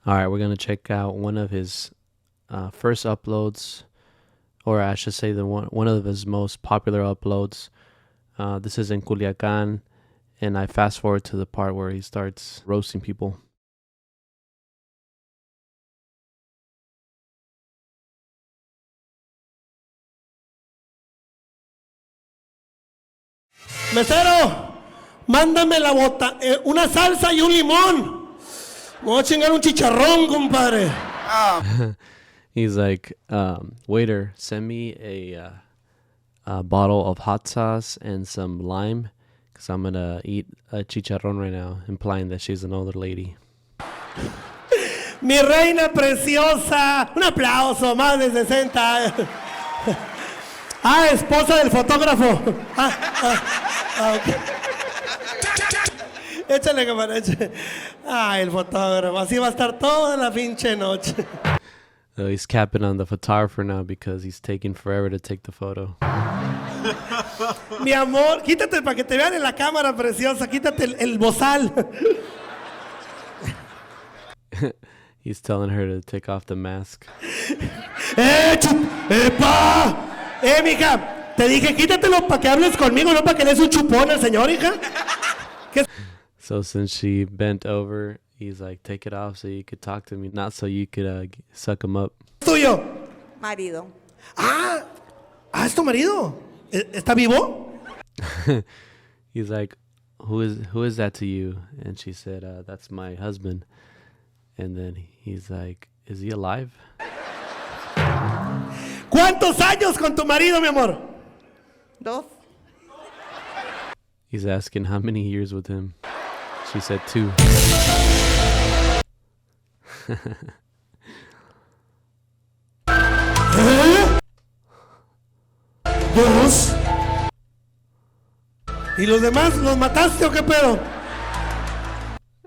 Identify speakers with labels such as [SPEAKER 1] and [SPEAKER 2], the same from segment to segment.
[SPEAKER 1] All right, we're gonna check out one of his first uploads, or I should say the one of his most popular uploads. This is in Culiacan, and I fast forward to the part where he starts roasting people.
[SPEAKER 2] Mesero, mándame una salsa y un limón. Me voy a chingar un chicharrón, compadre.
[SPEAKER 1] He's like, waiter, send me a bottle of hot sauce and some lime, because I'm gonna eat a chicharrón right now, implying that she's an older lady.
[SPEAKER 2] Mi reina preciosa. Un aplauso, más de 60. Esposa del fotógrafo. Okay. Échale, cámara, échale. El fotógrafo. Así va a estar toda la pinche noche.
[SPEAKER 1] So he's capping on the photographer now because he's taking forever to take the photo.
[SPEAKER 2] Mi amor, quítate para que te vean en la cámara preciosa. Quítate el bozal.
[SPEAKER 1] He's telling her to take off the mask.
[SPEAKER 2] ¡Epa! Mija, te dije quítatelo para que hables conmigo, no para que le des un chupón al señor, hija.
[SPEAKER 1] So since she bent over, he's like, take it off so you could talk to me, not so you could suck him up.
[SPEAKER 2] ¿Tuyo?
[SPEAKER 3] Marido.
[SPEAKER 2] ¿Es tu marido? ¿Está vivo?
[SPEAKER 1] He's like, who is that to you? And she said, that's my husband. And then he's like, is he alive?
[SPEAKER 2] ¿Cuántos años con tu marido, mi amor?
[SPEAKER 3] 2.
[SPEAKER 1] He's asking how many years with him. She said 2.
[SPEAKER 2] ¿2? ¿Y los demás los mataste o qué pedo?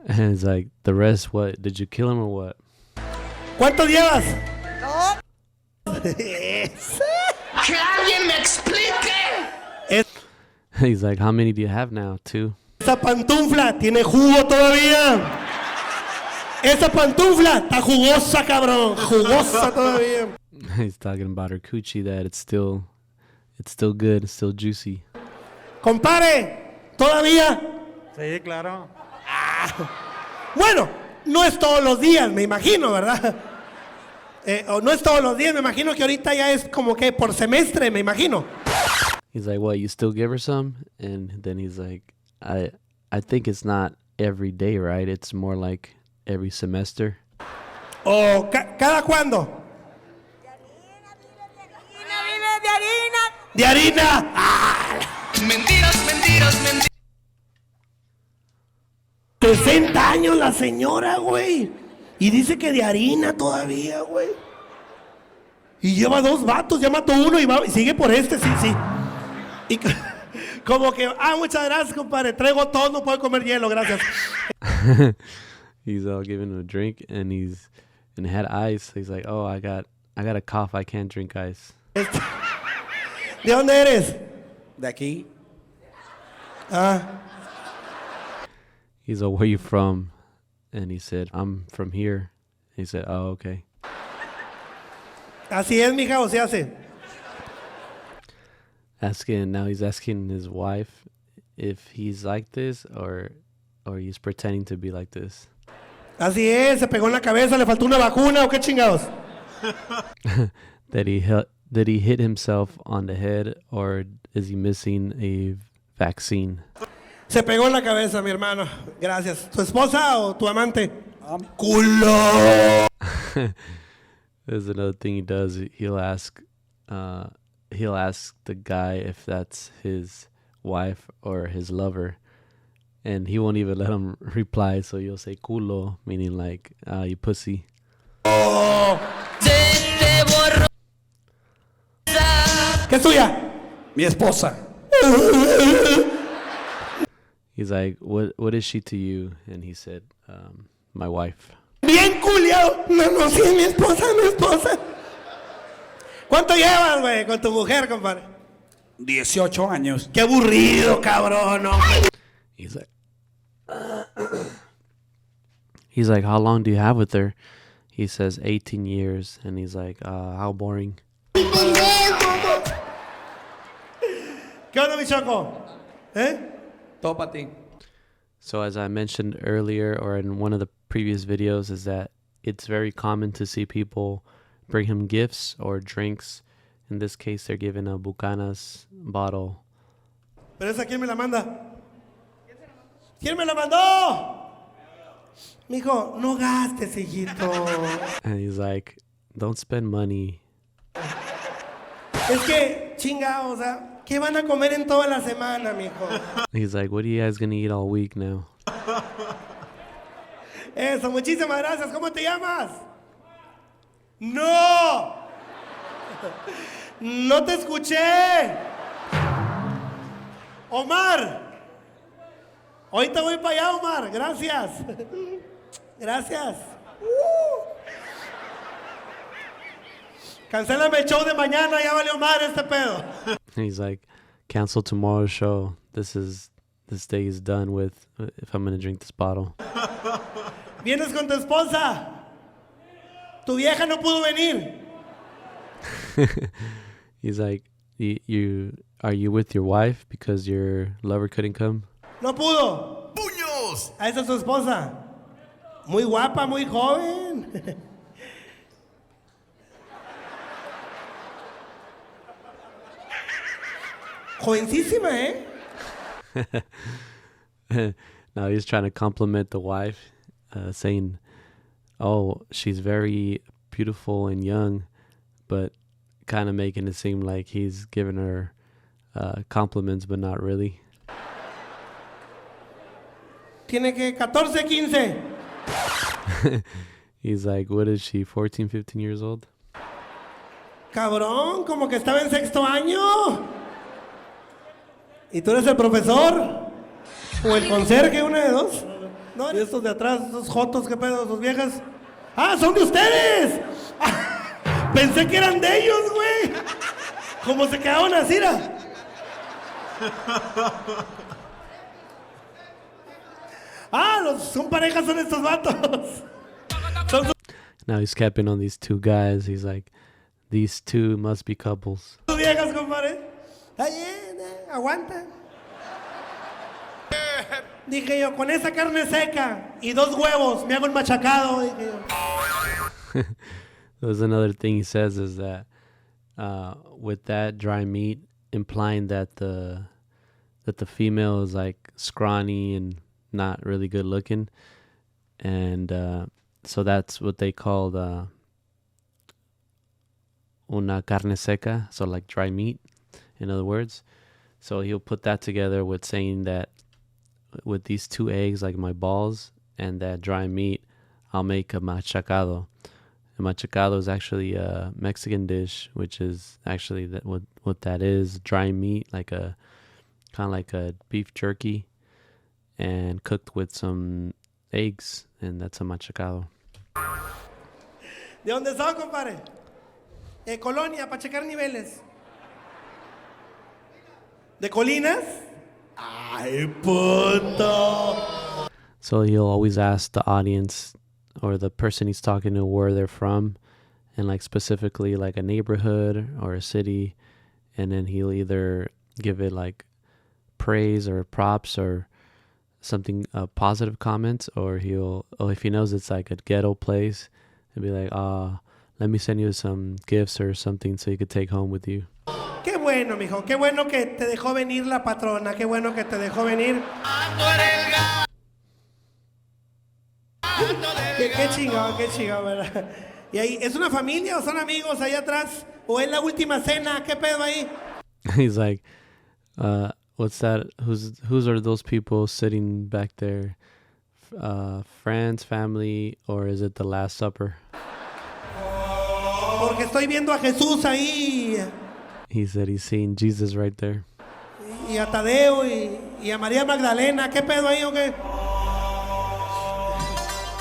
[SPEAKER 1] And it's like, the rest, what? Did you kill him or what?
[SPEAKER 2] ¿Cuántos llevas?
[SPEAKER 3] 2.
[SPEAKER 2] ¡Que alguien me explique!
[SPEAKER 1] He's like, how many do you have now? 2.
[SPEAKER 2] Esa pantufla tiene jugo todavía. Esa pantufla está jugosa, cabrón. Jugosa todavía.
[SPEAKER 1] He's talking about her coochie, that it's still good, it's still juicy.
[SPEAKER 2] Compare, ¿todavía?
[SPEAKER 4] Sí, claro.
[SPEAKER 2] Bueno, no es todos los días, me imagino, ¿verdad? No es todos los días, me imagino que ahorita ya es como que por semestre, me imagino.
[SPEAKER 1] He's like, what, you still give her some? And then he's like, I think it's not every day, right? It's more like every semester.
[SPEAKER 2] ¿O cada cuándo?
[SPEAKER 3] De harina.
[SPEAKER 2] ¡De harina! Mentiras. 60 años la señora, güey. Y dice que de harina todavía, güey. Y lleva 2 vatos, ya mató uno y sigue por sí. Y como que, muchas gracias, compadre. Traigo todo, no puedo comer hielo, gracias.
[SPEAKER 1] He's all giving him a drink, and he had ice. He's like, oh, I got a cough. I can't drink ice.
[SPEAKER 2] ¿De dónde eres?
[SPEAKER 4] De aquí.
[SPEAKER 1] He's like, where you from? And he said, I'm from here. He said, oh, okay.
[SPEAKER 2] Así es, mija, o se hace.
[SPEAKER 1] Now he's asking his wife if he's like this or he's pretending to be like this.
[SPEAKER 2] Así es, se pegó en la cabeza, le faltó una vacuna o qué chingados.
[SPEAKER 1] Did he hit himself on the head, or is he missing a vaccine?
[SPEAKER 2] Se pegó en la cabeza, mi hermano. Gracias. ¿Tu esposa o tu amante? ¡Culo!
[SPEAKER 1] There's another thing he does. He'll ask the guy if that's his wife or his lover, and he won't even let him reply. So you'll say culo, meaning like you pussy.
[SPEAKER 2] Oh. ¿Qué es tuya?
[SPEAKER 4] Mi esposa.
[SPEAKER 1] He's like, what is she to you? And he said, my wife.
[SPEAKER 2] Bien culiao. No, sí, mi esposa. ¿Cuánto llevas, güey, con tu mujer, compadre?
[SPEAKER 4] 18 años.
[SPEAKER 2] Qué aburrido, cabrón. No.
[SPEAKER 1] He's like, He's like, how long do you have with her? He says 18 years. And he's like, how boring.
[SPEAKER 2] ¿Qué onda, mi Choco?
[SPEAKER 4] Todo para ti.
[SPEAKER 1] So as I mentioned earlier, or in one of the previous videos, is that it's very common to see people bring him gifts or drinks. In this case, they're given a Bucanas bottle.
[SPEAKER 2] ¿Pero esa quién me la manda? ¿Quién me la mandó? Mijo, no gastes, hijito.
[SPEAKER 1] And he's like, don't spend money.
[SPEAKER 2] Es que, chinga, o sea, ¿qué van a comer en toda la semana, mijo?
[SPEAKER 1] He's like, what are you guys going to eat all week now?
[SPEAKER 2] Eso, muchísimas gracias. ¿Cómo te llamas? ¡No! ¡No te escuché! Omar. Ahorita voy para allá, Omar. Gracias. Gracias. Cancélame el show de mañana. Ya valió Omar este pedo.
[SPEAKER 1] He's like, cancel tomorrow's show. This day is done with if I'm going to drink this bottle.
[SPEAKER 2] ¿Vienes con tu esposa? Tu vieja no pudo venir.
[SPEAKER 1] He's like, are you with your wife because your lover couldn't come?
[SPEAKER 2] No pudo. ¡Puños! A esa es su esposa. Muy guapa, muy joven. Jovencísima, ¿eh?
[SPEAKER 1] Now he's trying to compliment the wife, saying, oh, she's very beautiful and young, but kind of making it seem like he's giving her compliments, but not really.
[SPEAKER 2] Tiene que 14, 15.
[SPEAKER 1] He's like, what is she, 14, 15 years old?
[SPEAKER 2] Cabrón, como que estaba en sexto año. ¿Y tú eres el profesor? ¿O el conserje, una de dos? No, y estos de atrás, esos jotos, qué pedo, sus viejas. ¡Ah, son de ustedes! Pensé que eran de ellos, güey. ¿Cómo se quedaron así, era? Son parejas, son estos vatos.
[SPEAKER 1] Now he's capping on these two guys. He's like, these two must be couples.
[SPEAKER 2] Sus viejas, compadre. Está bien, aguanta. Dije yo, con esa carne seca y 2 huevos, me hago el machacado. Dije yo.
[SPEAKER 1] There's another thing he says is that with that dry meat, implying that the female is like scrawny and not really good looking, and so that's what they call una carne seca, so like dry meat, in other words. So he'll put that together with saying that with these 2 eggs, like my balls, and that dry meat, I'll make a machacado. A machacado is actually a Mexican dish, which is actually what that is, dry meat, like a kind of like a beef jerky, and cooked with some eggs, and that's a machacado.
[SPEAKER 2] ¿De dónde son, compadre? Colonia, para checar niveles. ¿De Colinas? ¡Ay, puto!
[SPEAKER 1] So he'll always ask the audience or the person he's talking to where they're from, and like specifically like a neighborhood or a city, and then he'll either give it like praise or props or something, positive comments, or if he knows it's like a ghetto place, he'll be like, let me send you some gifts or something so you could take home with you.
[SPEAKER 2] Qué bueno, mijo, qué bueno que te dejó venir la patrona, qué bueno que te dejó venir. Qué chingado, ¿verdad? Y ahí, ¿es una familia o son amigos ahí atrás? ¿O es la última cena? ¿Qué pedo ahí?
[SPEAKER 1] He's like, what's that? Who's are those people sitting back there? Friends, family, or is it the Last Supper?
[SPEAKER 2] Porque estoy viendo a Jesús ahí.
[SPEAKER 1] He said he's seeing Jesus right there.
[SPEAKER 2] Y a Tadeo y a María Magdalena. ¿Qué pedo ahí o qué?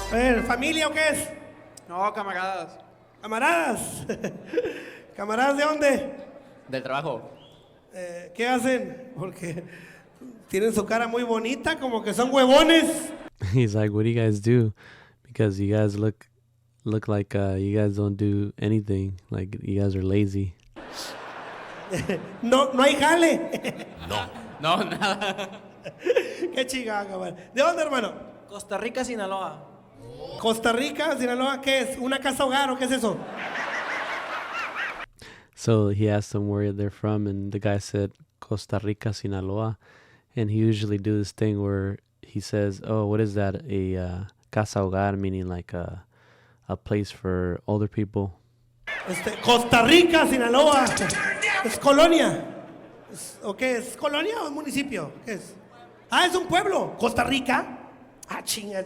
[SPEAKER 2] A ver, ¿familia o qué es?
[SPEAKER 5] No, camaradas.
[SPEAKER 2] ¿Camaradas? ¿Camaradas de dónde?
[SPEAKER 5] Del trabajo.
[SPEAKER 2] ¿Qué hacen? Porque tienen su cara muy bonita, como que son huevones.
[SPEAKER 1] He's like, what do you guys do? because you guys look like you guys don't do anything. Like you guys are lazy.
[SPEAKER 2] No, no hay jale.
[SPEAKER 5] No, nada.
[SPEAKER 2] Qué chingada, cabrón. ¿De dónde, hermano?
[SPEAKER 6] Costa Rica, Sinaloa.
[SPEAKER 2] Costa Rica, Sinaloa, ¿qué es? ¿Una casa hogar o qué es eso?
[SPEAKER 1] So he asked them where they're from, and the guy said Costa Rica, Sinaloa. And he usually do this thing where he says, "Oh, what is that? A casa hogar," meaning like a place for older people.
[SPEAKER 2] Costa Rica, Sinaloa. ¿Es colonia? ¿O qué es? ¿Colonia o municipio? ¿Qué es? Ah, es un pueblo. Costa Rica. Ah, chinga.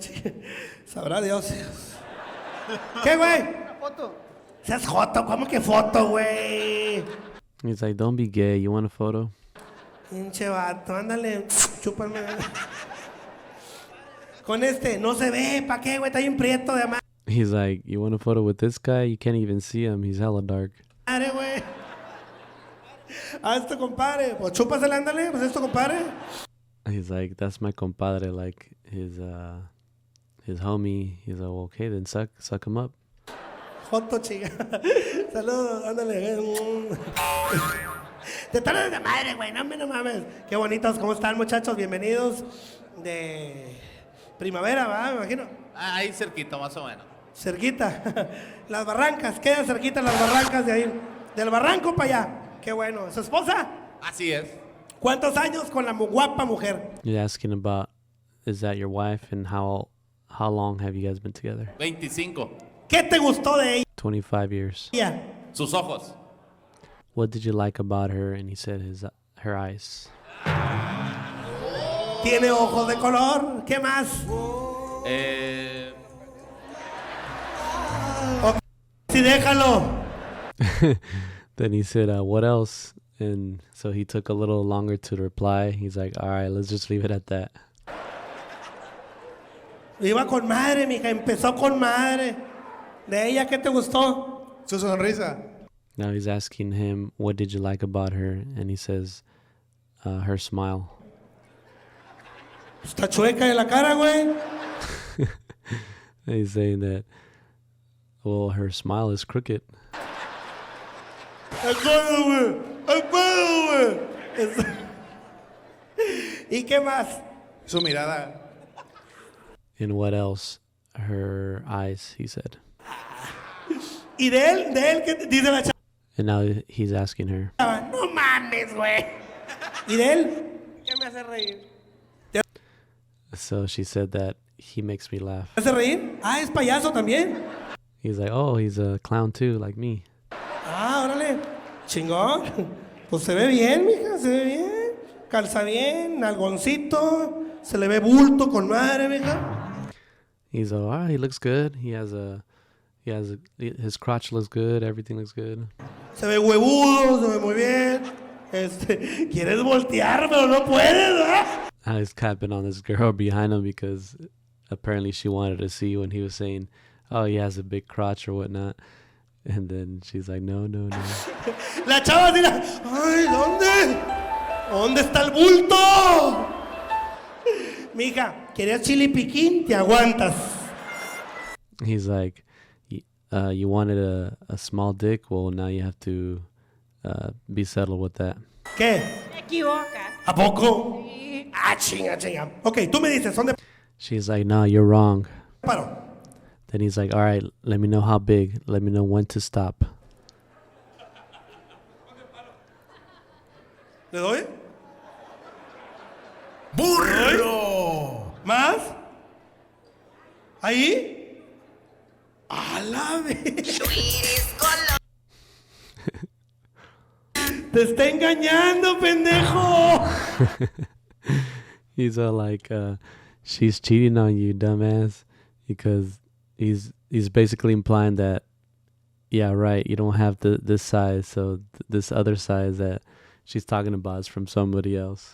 [SPEAKER 2] Sabrá Dios. ¿Qué, güey?
[SPEAKER 3] Una foto.
[SPEAKER 2] Seas joto, ¿cómo que foto, güey?
[SPEAKER 1] He's like, "Don't be gay. You want a photo?"
[SPEAKER 2] Pinche vato, ándale, chúpame. Con este, no se ve, ¿pa' qué, güey? Está bien prieto de
[SPEAKER 1] He's like, "You want a photo with this guy? You can't even see him. He's hella dark."
[SPEAKER 2] madre, güey. A esto, compadre. Pues chúpasela, ándale, pues esto, compadre.
[SPEAKER 1] He's like, "That's my compadre, like his homie." He's like, "Well, okay, then suck him up."
[SPEAKER 2] Joto, chica. Saludos, ándale. Te tardas de madre, güey, no mames. Qué bonitos, ¿cómo están, muchachos? Bienvenidos de primavera, ¿va? Me imagino.
[SPEAKER 5] Ahí cerquita, más o menos.
[SPEAKER 2] Cerquita. Las barrancas, quedan cerquita las barrancas de ahí. Del barranco para allá. Qué bueno. ¿Su esposa?
[SPEAKER 5] Así es.
[SPEAKER 2] ¿Cuántos años con la guapa mujer?
[SPEAKER 1] You're asking about, is that your wife, and how long have you guys been together?
[SPEAKER 5] 25.
[SPEAKER 2] ¿Qué te gustó de
[SPEAKER 1] 25 years.
[SPEAKER 2] ella?
[SPEAKER 5] Sus ojos.
[SPEAKER 1] What did you like about her? And he said her eyes.
[SPEAKER 2] Tiene ojos de color. ¿Qué más? Sí, déjalo.
[SPEAKER 1] Then he said, "What else?" And so he took a little longer to reply. He's like, "All right, let's just leave it at that."
[SPEAKER 2] Iba con madre, mija. Empezó con madre. ¿De ella qué te gustó?
[SPEAKER 4] Su sonrisa.
[SPEAKER 1] Now he's asking him, "What did you like about her?" And he says, "Her smile."
[SPEAKER 2] Está chueca de la cara, güey.
[SPEAKER 1] And he's saying that, well, her smile is crooked.
[SPEAKER 2] ¡El cuello, güey! ¡El cuello, güey! ¿Y qué más?
[SPEAKER 4] Su mirada.
[SPEAKER 1] And what else? Her eyes, he said.
[SPEAKER 2] ¿Y de él qué dice la chava?
[SPEAKER 1] And now he's asking her.
[SPEAKER 2] No mames, güey. ¿Y de él? ¿Qué me hace reír?
[SPEAKER 1] So she said that he makes me laugh.
[SPEAKER 2] ¿Me hace reír? Ah, es payaso también.
[SPEAKER 1] He's like, "Oh, he's a clown too, like me."
[SPEAKER 2] Ah, órale. Chingón. Pues se ve bien, mija, se ve bien. Calza bien, nalgoncito. Se le ve bulto con madre, mija.
[SPEAKER 1] He's like, "Ah, he looks good. His crotch looks good. Everything looks good."
[SPEAKER 2] Se ve huevudo, se ve muy bien. Quieres voltear, pero no puedes, ¿verdad?
[SPEAKER 1] I was capping on this girl behind him because apparently she wanted to see when he was saying, "Oh, he has a big crotch" or whatnot. And then she's like, no.
[SPEAKER 2] La chava dirá, ay, ¿dónde? ¿Dónde está el bulto? Mija, ¿querías chili piquín? Te aguantas.
[SPEAKER 1] He's like, you wanted a small dick? Well, now you have to be settled with that.
[SPEAKER 2] ¿Qué?
[SPEAKER 3] Te equivocas.
[SPEAKER 2] ¿A poco? Ah, chinga. Ok, tú me dices, ¿dónde
[SPEAKER 1] She's like, no, you're wrong.
[SPEAKER 2] paro?
[SPEAKER 1] Then he's like, all right, let me know how big. Let me know when to stop.
[SPEAKER 2] ¿Le doy? ¡Burro! ¿Más? ¿Ahí? ¡A la vez! ¡Te está engañando, pendejo!
[SPEAKER 1] He's all like, she's cheating on you, dumbass. Because he's basically implying that, yeah, right, you don't have this size, so this other size that she's talking about is from somebody else.